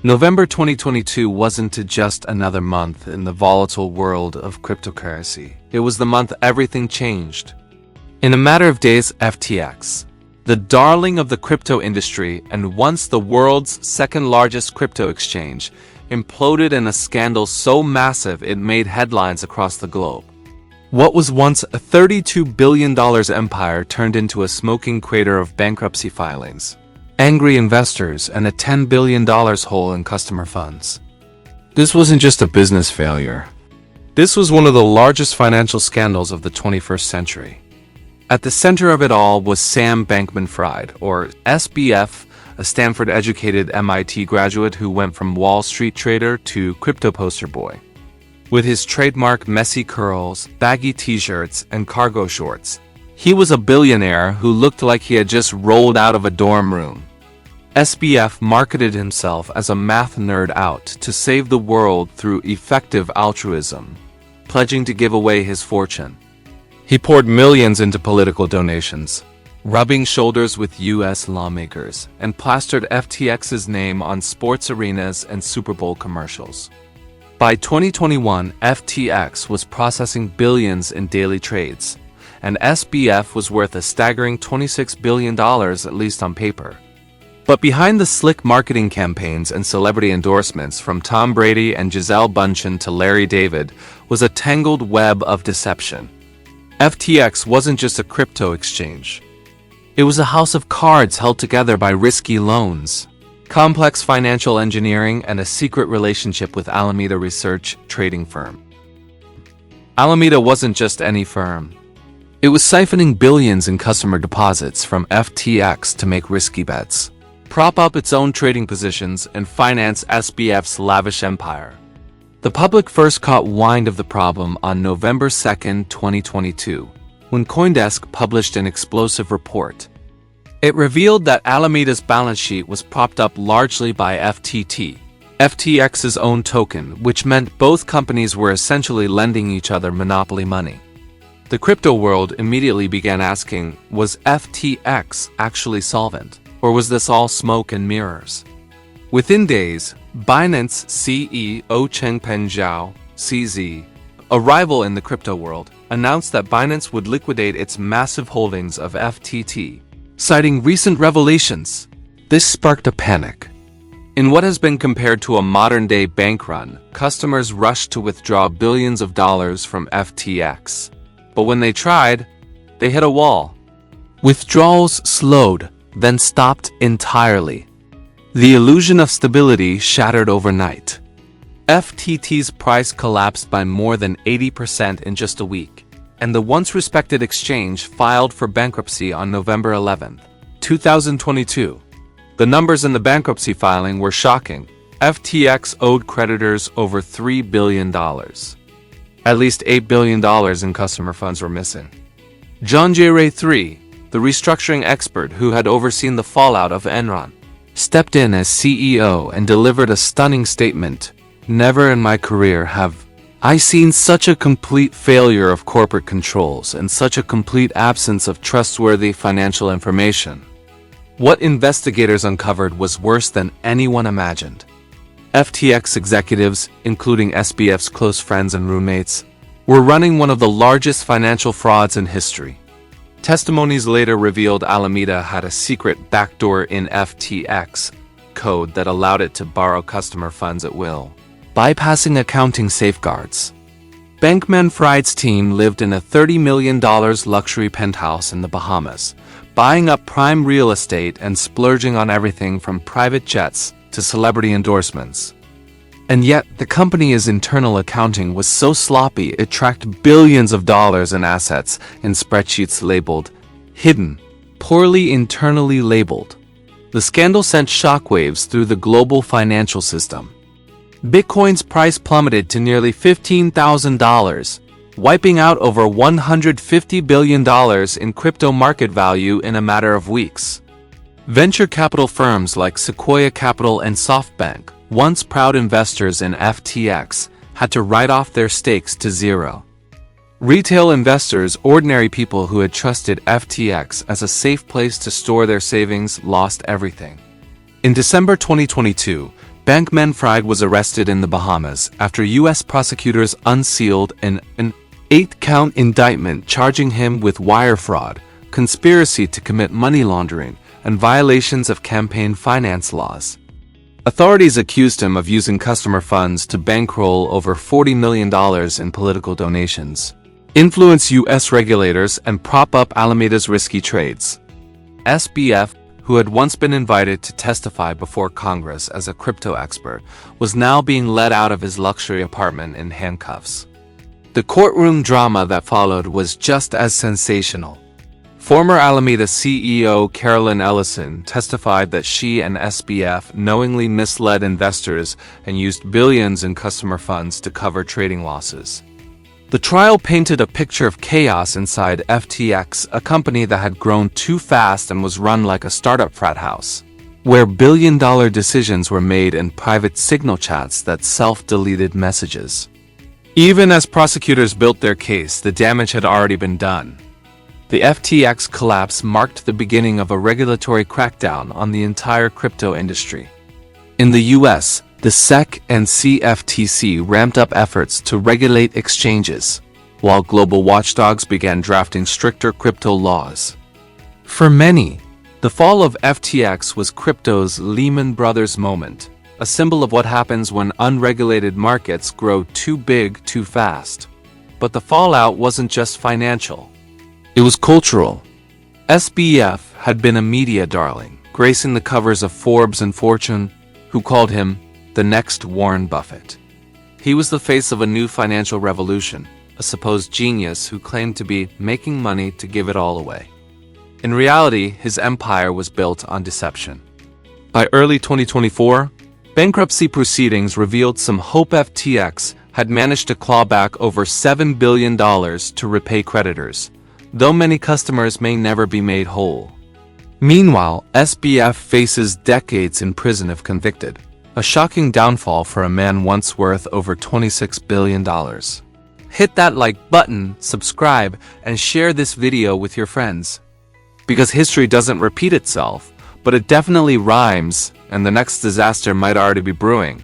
November 2022 wasn't just another month in the volatile world of cryptocurrency. It was the month everything changed. In a matter of days, FTX, the darling of the crypto industry and once the world's second-largest crypto exchange, imploded in a scandal so massive it made headlines across the globe. What was once a $32 billion empire turned into a smoking crater of bankruptcy filings, angry investors, and a $10 billion hole in customer funds. This wasn't just a business failure. This was one of the largest financial scandals of the 21st century. At the center of it all was Sam Bankman-Fried, or SBF, a Stanford-educated MIT graduate who went from Wall Street trader to crypto poster boy. With his trademark messy curls, baggy t-shirts, and cargo shorts, he was a billionaire who looked like he had just rolled out of a dorm room. SBF marketed himself as a math nerd out to save the world through effective altruism, pledging to give away his fortune. He poured millions into political donations, rubbing shoulders with U.S. lawmakers, and plastered FTX's name on sports arenas and Super Bowl commercials. By 2021, FTX was processing billions in daily trades, and SBF was worth a staggering $26 billion, at least on paper. But behind the slick marketing campaigns and celebrity endorsements from Tom Brady and Gisele Bündchen to Larry David was a tangled web of deception. FTX wasn't just a crypto exchange. It was a house of cards held together by risky loans, complex financial engineering, and a secret relationship with Alameda Research trading firm. Alameda wasn't just any firm. It was siphoning billions in customer deposits from FTX to make risky bets, prop up its own trading positions, and finance SBF's lavish empire. The public first caught wind of the problem on November 2, 2022, when CoinDesk published an explosive report. It revealed that Alameda's balance sheet was propped up largely by FTT, FTX's own token, which meant both companies were essentially lending each other monopoly money. The crypto world immediately began asking, was FTX actually solvent? Or was this all smoke and mirrors? Within days, Binance CEO Changpeng Zhao, CZ, a rival in the crypto world, announced that Binance would liquidate its massive holdings of FTT, citing recent revelations. This sparked a panic. In what has been compared to a modern-day bank run, customers rushed to withdraw billions of dollars from FTX. But when they tried, they hit a wall. Withdrawals slowed, then stopped entirely. The illusion of stability shattered overnight. FTT's price collapsed by more than 80% in just a week, and the once-respected exchange filed for bankruptcy on November 11, 2022. The numbers in the bankruptcy filing were shocking. FTX owed creditors over $3 billion. At least $8 billion in customer funds were missing. John J. Ray III, the restructuring expert who had overseen the fallout of Enron, stepped in as CEO and delivered a stunning statement. Never in my career have I seen such a complete failure of corporate controls and such a complete absence of trustworthy financial information. What investigators uncovered was worse than anyone imagined. FTX executives, including SBF's close friends and roommates, were running one of the largest financial frauds in history. Testimonies later revealed Alameda had a secret backdoor in FTX code that allowed it to borrow customer funds at will, bypassing accounting safeguards. Bankman-Fried's team lived in a $30 million luxury penthouse in the Bahamas, buying up prime real estate and splurging on everything from private jets to celebrity endorsements. And yet, the company's internal accounting was so sloppy it tracked billions of dollars in assets in spreadsheets labeled hidden, poorly internally labeled. The scandal sent shockwaves through the global financial system. Bitcoin's price plummeted to nearly $15,000, wiping out over $150 billion in crypto market value in a matter of weeks. Venture capital firms like Sequoia Capital and SoftBank, once proud investors in FTX, had to write off their stakes to zero. Retail investors, ordinary people who had trusted FTX as a safe place to store their savings, lost everything. In December 2022, Bankman-Fried was arrested in the Bahamas after U.S. prosecutors unsealed an 8-count indictment charging him with wire fraud, conspiracy to commit money laundering, and violations of campaign finance laws. Authorities accused him of using customer funds to bankroll over $40 million in political donations, influence U.S. regulators, and prop up Alameda's risky trades. SBF, who had once been invited to testify before Congress as a crypto expert, was now being led out of his luxury apartment in handcuffs. The courtroom drama that followed was just as sensational. Former Alameda CEO Carolyn Ellison testified that she and SBF knowingly misled investors and used billions in customer funds to cover trading losses. The trial painted a picture of chaos inside FTX, a company that had grown too fast and was run like a startup frat house, where billion-dollar decisions were made in private signal chats that self-deleted messages. Even as prosecutors built their case, the damage had already been done. The FTX collapse marked the beginning of a regulatory crackdown on the entire crypto industry. In the US, the SEC and CFTC ramped up efforts to regulate exchanges, while global watchdogs began drafting stricter crypto laws. For many, the fall of FTX was crypto's Lehman Brothers moment, a symbol of what happens when unregulated markets grow too big too fast. But the fallout wasn't just financial. It was cultural. SBF had been a media darling, gracing the covers of Forbes and Fortune, who called him the next Warren Buffett. He was the face of a new financial revolution, a supposed genius who claimed to be making money to give it all away. In reality, his empire was built on deception. By early 2024, bankruptcy proceedings revealed some hope. FTX had managed to claw back over $7 billion to repay creditors, though many customers may never be made whole. Meanwhile, SBF faces decades in prison if convicted, a shocking downfall for a man once worth over $26 billion. Hit that like button, subscribe, and share this video with your friends. Because history doesn't repeat itself, but it definitely rhymes, and the next disaster might already be brewing.